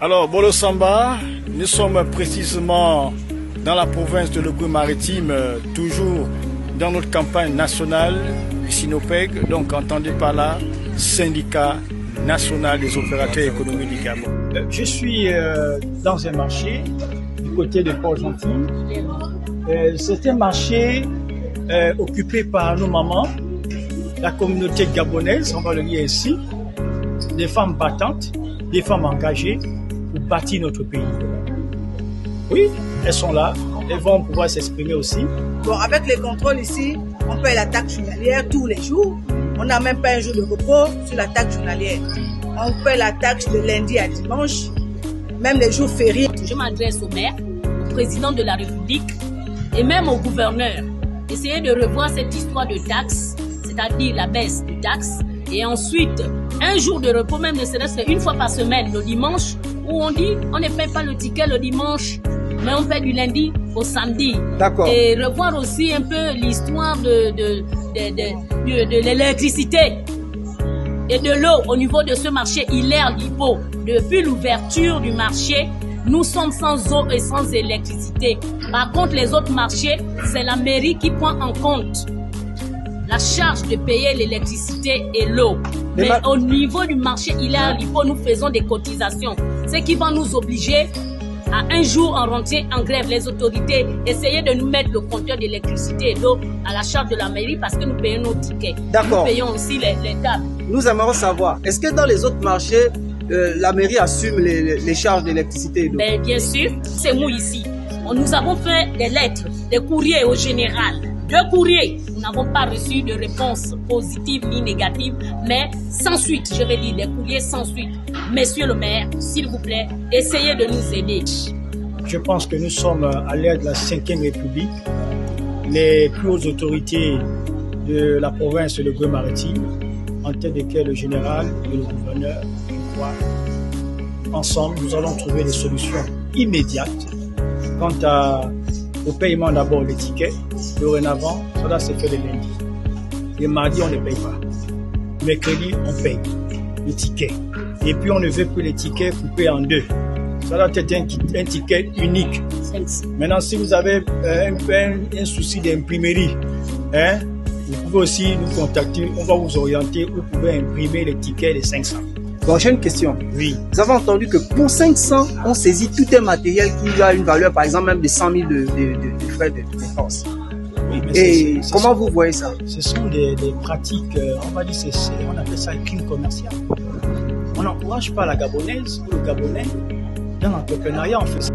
Alors, Bolo Samba, nous sommes précisément dans la province de Logou-Maritime, toujours dans notre campagne nationale du Sinopeg, donc entendez par là, syndicat national des opérateurs économiques du Gabon. Je suis dans un marché du côté de Port-Gentil. C'est un marché occupé par nos mamans, la communauté gabonaise, on va le dire ici, des femmes battantes, des femmes engagées pour bâtir notre pays. Oui, elles sont là, elles vont pouvoir s'exprimer aussi. Bon, avec les contrôles ici, on paye la taxe journalière tous les jours. On n'a même pas un jour de repos sur la taxe journalière. On paye la taxe de lundi à dimanche, même les jours fériés. Je m'adresse au maire, au président de la République et même au gouverneur. Essayer de revoir cette histoire de taxes, c'est-à-dire la baisse de taxes, et ensuite un jour de repos, même ne serait-ce qu'une fois par semaine, le dimanche, où on dit on ne paye pas le ticket le dimanche, mais on paye du lundi au samedi. D'accord. Et revoir aussi un peu l'histoire de l'électricité et de l'eau au niveau de ce marché Hilaire-Lipo. Depuis l'ouverture du marché, nous sommes sans eau et sans électricité. Par contre, les autres marchés, c'est la mairie qui prend en compte la charge de payer l'électricité et l'eau. Mais au niveau du marché Hilaire-Lipo, nous faisons des cotisations. Ce qui va nous obliger à un jour en rentrer en grève. Les autorités essayer de nous mettre le compteur d'électricité et d'eau à la charge de la mairie parce que nous payons nos tickets. D'accord. Nous payons aussi les tables. Nous aimerions savoir, est-ce que dans les autres marchés, la mairie assume les charges d'électricité et d'eau? Ben, bien sûr, c'est nous ici. Nous avons fait des lettres, des courriers au général. 2 courriers. Nous n'avons pas reçu de réponse positive ni négative, mais sans suite, je vais dire des courriers sans suite. Monsieur le maire, s'il vous plaît, essayez de nous aider. Je pense que nous sommes à l'ère de la 5e République. Les plus hautes autorités de la province de Logou-Maritime, en tête desquelles le général et le gouverneur, je crois, ensemble, nous allons trouver des solutions immédiates quant au paiement d'abord des tickets. Dorénavant, cela se fait le lundi. Le mardi, on ne paye pas. Mercredi, on paye le ticket. Et puis, on ne veut plus les tickets coupés en 2. Ça doit être un ticket unique. Maintenant, si vous avez un souci d'imprimerie, vous pouvez aussi nous contacter. On va vous orienter. Vous pouvez imprimer les tickets de 500. Prochaine question. Oui. Vous avez entendu que pour 500, on saisit tout un matériel qui a une valeur, par exemple, même de 100 000 de frais de défense. Oui, et comment vous voyez ça? Ce sont des pratiques, on va dire, on appelle ça un crime commercial. On n'encourage pas la Gabonaise ou le Gabonais dans l'entrepreneuriat, on fait ça.